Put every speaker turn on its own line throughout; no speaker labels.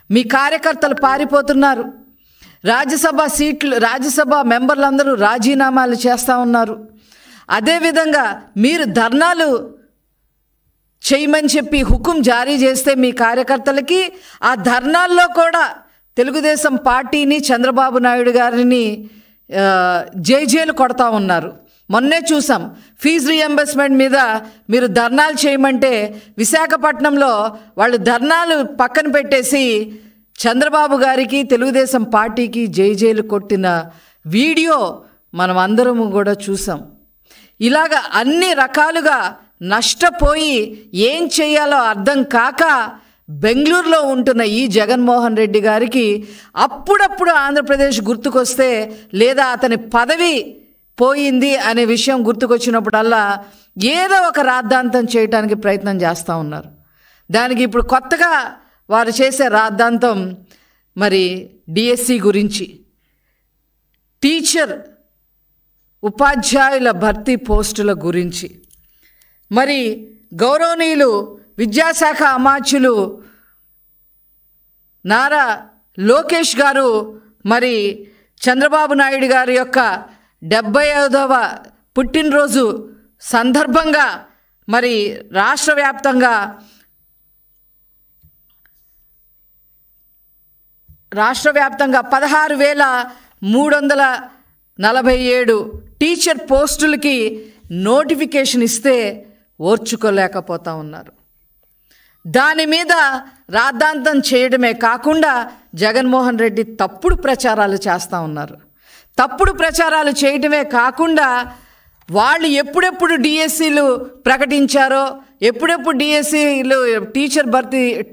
మీ కార్యకర్తలు పారిపోతున్నారు. రాజ్యసభ మెంబర్లందరూ రాజీనామాలు చేస్తూ ఉన్నారు. అదేవిధంగా మీరు ధర్నాలు చేయమని చెప్పి హుకుం జారీ చేస్తే మీ కార్యకర్తలకి ఆ ధర్నాల్లో కూడా తెలుగుదేశం పార్టీని, చంద్రబాబు నాయుడు గారిని జైలు కొడతా ఉన్నారు. మొన్నే చూసాం, ఫీజు రీఎంబర్స్మెంట్ మీద మీరు ధర్నాలు చేయమంటే విశాఖపట్నంలో వాళ్ళు ధర్నాలు పక్కన పెట్టేసి చంద్రబాబు గారికి, తెలుగుదేశం పార్టీకి జైలు కొట్టిన వీడియో మనం అందరము కూడా చూసాం. ఇలాగ అన్ని రకాలుగా నష్టపోయి ఏం చేయాలో అర్థం కాక బెంగళూరులో ఉంటున్న ఈ జగన్మోహన్ రెడ్డి గారికి అప్పుడప్పుడు ఆంధ్రప్రదేశ్ గుర్తుకొస్తే, లేదా అతని పదవి పోయింది అనే విషయం గుర్తుకొచ్చినప్పుడల్లా ఏదో ఒక రాద్ధాంతం చేయడానికి ప్రయత్నం చేస్తూ ఉన్నారు. దానికి ఇప్పుడు కొత్తగా వారు చేసే రాద్ధాంతం మరి డిఎస్సి గురించి, ఉపాధ్యాయుల భర్తీ పోస్టుల గురించి. మరి గౌరవనీయులు విద్యాశాఖ అమాత్యులు నారా లోకేష్ గారు మరి చంద్రబాబు నాయుడు గారి యొక్క 75వ పుట్టినరోజు సందర్భంగా మరి రాష్ట్ర వ్యాప్తంగా 16,347 టీచర్ పోస్టులకి నోటిఫికేషన్ ఇస్తే ఓర్చుకోలేకపోతా ఉన్నారు. దాని మీద రాద్ధాంతం చేయడమే కాకుండా జగన్మోహన్ రెడ్డి తప్పుడు ప్రచారాలు చేస్తూ ఉన్నారు. తప్పుడు ప్రచారాలు చేయడమే కాకుండా వాళ్ళు ఎప్పుడెప్పుడు డిఎస్సీలు ప్రకటించారో, ఎప్పుడెప్పుడు డిఎస్సీలు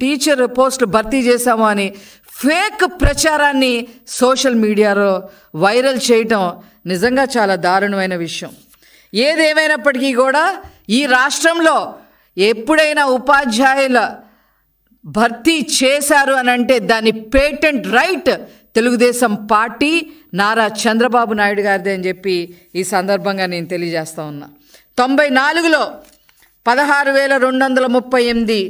టీచర్ పోస్టులు భర్తీ చేశామో అని ఫేక్ ప్రచారాన్ని సోషల్ మీడియాలో వైరల్ చేయటం నిజంగా చాలా దారుణమైన విషయం. ఏదేమైనప్పటికీ కూడా ఈ రాష్ట్రంలో ఎప్పుడైనా ఉపాధ్యాయుల భర్తీ చేశారు అని అంటే దాని patent right Telugu Desam party, Nara Chandrababu Naidu గారిదే అని చెప్పి ఈ సందర్భంగా నేను తెలియజేస్తా ఉన్నా. 94లో 16,238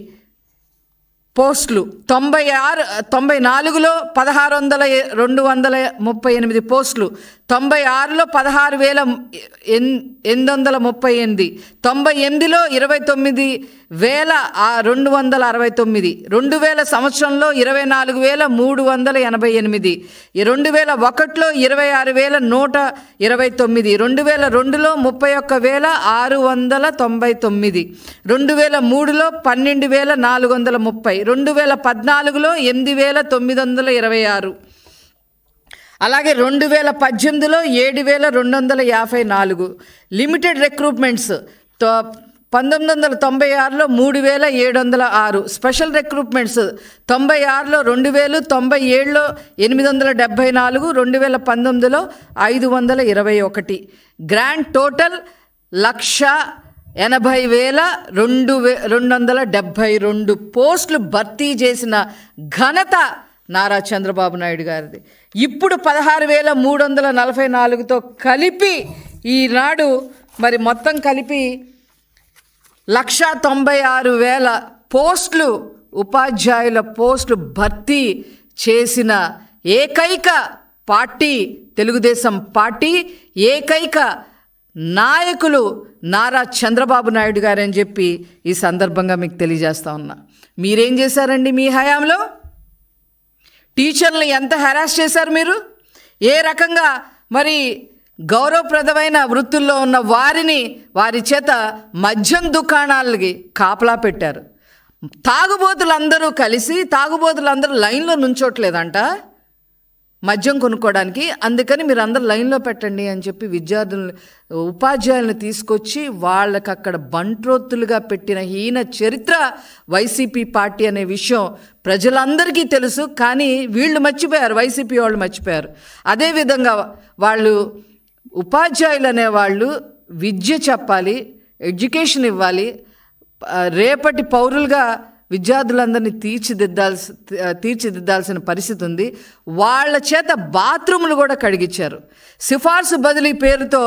పోస్టులు, 94లో 16,238 పోస్టులు, 96లో 16,838, 98లో 29,269, 2000 సంవత్సరంలో 24,388, 2001లో 26,129, 2002లో 31,699, 2003లో 12,430, 2014లో 8,926, అలాగే 2018లో 7,254. లిమిటెడ్ రిక్రూట్మెంట్స్ 1996లో 3,706, స్పెషల్ రిక్రూట్మెంట్స్ 96లో 2,000, 97లో 874, 2019లో 521. గ్రాండ్ టోటల్ 1,80,272 పోస్టులు భర్తీ చేసిన ఘనత నారా చంద్రబాబు నాయుడు గారిది. ఇప్పుడు 16,344తో కలిపి ఈనాడు మరి మొత్తం కలిపి 1,96,000 పోస్టులు, ఉపాధ్యాయుల పోస్టులు భర్తీ చేసిన ఏకైక పార్టీ తెలుగుదేశం పార్టీ, ఏకైక నాయకులు నారా చంద్రబాబు నాయుడు గారని చెప్పి ఈ సందర్భంగా మీకు తెలియజేస్తా ఉన్నా. మీరేం చేశారండి మీ హయాంలో? టీచర్లు ఎంత హెరాస్ చేశారు మీరు? ఏ రకంగా మరి గౌరవప్రదమైన వృత్తుల్లో ఉన్న వారి చేత మద్యం దుకాణాలకి కాపలా పెట్టారు. తాగుబోతులందరూ లైన్లో నుంచోట్లేదంట మద్యం కొనుక్కోవడానికి. అందుకని మీరు అందరు లైన్లో పెట్టండి అని చెప్పి ఉపాధ్యాయులను తీసుకొచ్చి వాళ్ళకి అక్కడ బంట్రోత్తులుగా పెట్టిన హీన చరిత్ర వైసీపీ పార్టీ అనే విషయం ప్రజలందరికీ తెలుసు. కానీ వీళ్ళు మర్చిపోయారు, వైసీపీ వాళ్ళు మర్చిపోయారు. అదేవిధంగా వాళ్ళు ఉపాధ్యాయులు అనేవాళ్ళు విద్య చెప్పాలి, ఎడ్యుకేషన్ ఇవ్వాలి, రేపటి పౌరులుగా విద్యార్థులందరినీ తీర్చిదిద్దాల్సిన పరిస్థితి ఉంది. వాళ్ళ చేత బాత్రూములు కూడా కడిగించారు. సిఫార్సు బదిలీ పేరుతో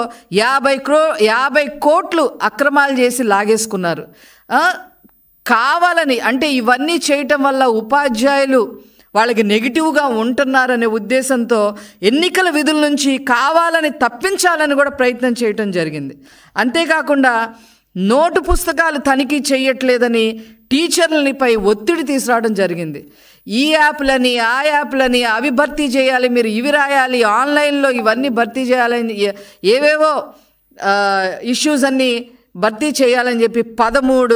50 కోట్లు అక్రమాలు చేసి లాగేసుకున్నారు. కావాలని అంటే ఇవన్నీ చేయటం వల్ల ఉపాధ్యాయులు వాళ్ళకి నెగిటివ్గా ఉంటున్నారనే ఉద్దేశంతో ఎన్నికల విధుల నుంచి కావాలని తప్పించాలని కూడా ప్రయత్నం చేయటం జరిగింది. అంతేకాకుండా నోటు పుస్తకాలు తనిఖీ చేయట్లేదని టీచర్లపై ఒత్తిడి తీసుకురావడం జరిగింది. ఈ యాప్లని ఆ యాప్లని అవి భర్తీ చేయాలి, మీరు ఇవి రాయాలి, ఆన్లైన్లో ఇవన్నీ భర్తీ చేయాలని ఏవేవో ఇష్యూస్ అన్నీ భర్తీ చేయాలని చెప్పి 13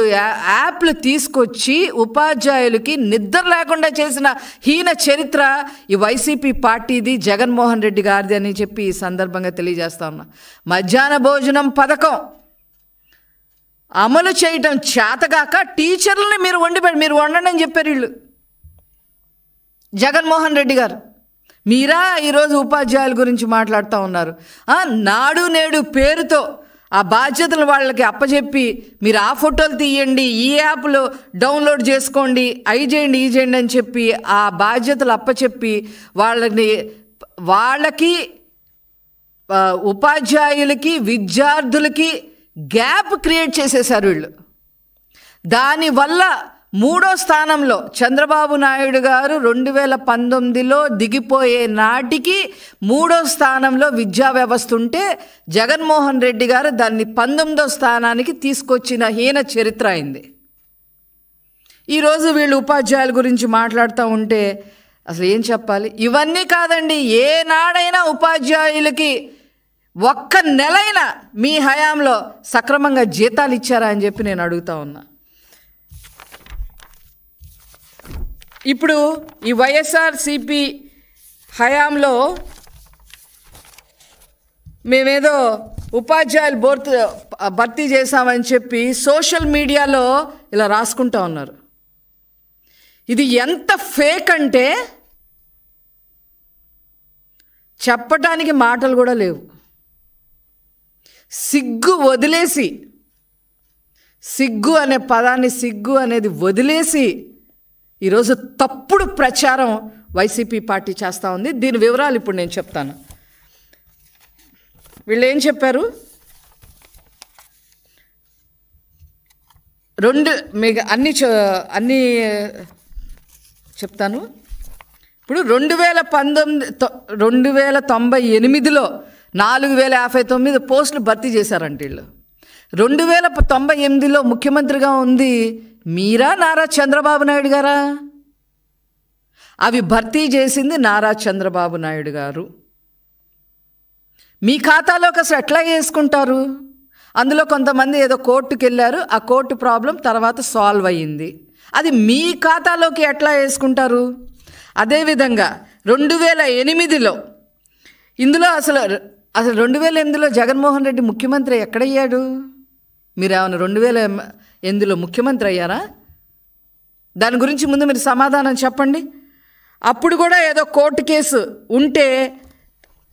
యాప్లు తీసుకొచ్చి ఉపాధ్యాయులకి నిద్ర లేకుండా చేసిన హీన చరిత్ర ఈ వైసీపీ పార్టీది, జగన్మోహన్ రెడ్డి గారిది అని చెప్పి ఈ సందర్భంగా తెలియజేస్తా ఉన్నా. మధ్యాహ్న భోజనం పథకం అమలు చేయటం చేతగాక టీచర్లని మీరు వండండి అని చెప్పారు వీళ్ళు. జగన్మోహన్ రెడ్డి గారు మీరా ఈరోజు ఉపాధ్యాయుల గురించి మాట్లాడుతూ ఉన్నారు. నాడు నేడు పేరుతో ఆ బాధ్యతలు వాళ్ళకి అప్పచెప్పి మీరు ఆ ఫోటోలు తీయండి, ఈ యాప్లో డౌన్లోడ్ చేసుకోండి, అవి చేయండి ఈ చేయండి అని చెప్పి ఆ బాధ్యతలు అప్పచెప్పి వాళ్ళకి ఉపాధ్యాయులకి విద్యార్థులకి గ్యాప్ క్రియేట్ చేసేశారు వీళ్ళు. దానివల్ల 3వ స్థానంలో చంద్రబాబు నాయుడు గారు 2019లో దిగిపోయే నాటికి 3వ స్థానంలో విద్యా వ్యవస్థ ఉంటే జగన్మోహన్ రెడ్డి గారు దాన్ని 19వ స్థానానికి తీసుకొచ్చిన హీన చరిత్ర అయింది. ఈరోజు వీళ్ళు ఉపాధ్యాయుల గురించి మాట్లాడుతూ ఉంటే అసలు ఏం చెప్పాలి? ఇవన్నీ కాదండి, ఏనాడైనా ఉపాధ్యాయులకి ఒక్క నెలైనా మీ హయాంలో సక్రమంగా జీతాలు ఇచ్చారా అని చెప్పి నేను అడుగుతా ఉన్నా. ఇప్పుడు ఈ వైఎస్ఆర్సీపీ హయాంలో మేమేదో ఉపాధ్యాయులు భర్తీ చేశామని చెప్పి సోషల్ మీడియాలో ఇలా రాసుకుంటా ఉన్నారు. ఇది ఎంత ఫేక్ అంటే చెప్పటానికి మాటలు కూడా లేవు. సిగ్గు వదిలేసి, సిగ్గు అనే పదాన్ని, సిగ్గు అనేది వదిలేసి ఈరోజు తప్పుడు ప్రచారం వైసీపీ పార్టీ చేస్తూ ఉంది. దీని వివరాలు ఇప్పుడు నేను చెప్తాను. వీళ్ళు ఏం చెప్పారు? మీకు అన్నీ చెప్తాను. ఇప్పుడు 2098లో 4059 పోస్టులు భర్తీ చేశారంట వీళ్ళు. 2098లో ముఖ్యమంత్రిగా ఉంది మీరా, నారా చంద్రబాబు నాయుడు గారా? అవి భర్తీ చేసింది నారా చంద్రబాబు నాయుడు గారు. మీ ఖాతాలోకి అసలు ఎట్లా వేసుకుంటారు? అందులో కొంతమంది ఏదో కోర్టుకు వెళ్ళారు, ఆ కోర్టు ప్రాబ్లం తర్వాత సాల్వ్ అయ్యింది. అది మీ ఖాతాలోకి ఎట్లా వేసుకుంటారు? అదేవిధంగా 2008లో ఇందులో అసలు 2008లో జగన్మోహన్ రెడ్డి ముఖ్యమంత్రి ఎక్కడయ్యాడు? మీరు ఏమైనా 2008లో ముఖ్యమంత్రి అయ్యారా? దాని గురించి ముందు మీరు సమాధానం చెప్పండి. అప్పుడు కూడా ఏదో కోర్టు కేసు ఉంటే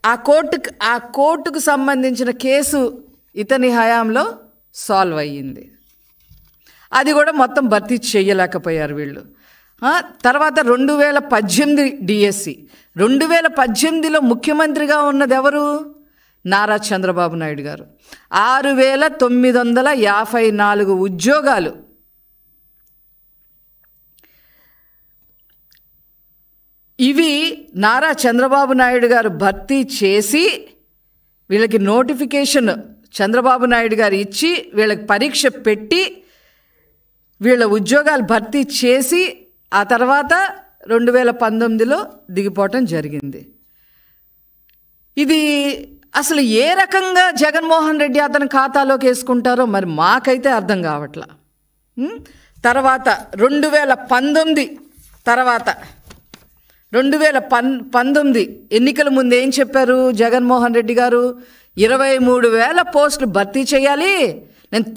ఆ కోర్టుకు సంబంధించిన కేసు ఇతని హయాంలో సాల్వ్ అయ్యింది. అది కూడా మొత్తం భర్తీ చేయలేకపోయారు వీళ్ళు. తర్వాత 2018 డిఎస్సి, 2018లో ముఖ్యమంత్రిగా ఉన్నది ఎవరు? నారా చంద్రబాబు నాయుడు గారు. 6954 ఉద్యోగాలు ఇవి నారా చంద్రబాబు నాయుడు గారు భర్తీ చేసి వీళ్ళకి నోటిఫికేషన్ చంద్రబాబు నాయుడు గారు ఇచ్చి వీళ్ళకి పరీక్ష పెట్టి వీళ్ళ ఉద్యోగాలు భర్తీ చేసి ఆ తర్వాత 2019లో దిగిపోవటం జరిగింది. ఇది అసలు ఏ రకంగా జగన్మోహన్ రెడ్డి అతని ఖాతాలోకి వేసుకుంటారో మరి మాకైతే అర్థం కావట్లా. తర్వాత 2019 తర్వాత 2019 ఎన్నికల ముందు ఏం చెప్పారు జగన్మోహన్ రెడ్డి గారు? 23,000 పోస్టులు భర్తీ చేయాలి, నేను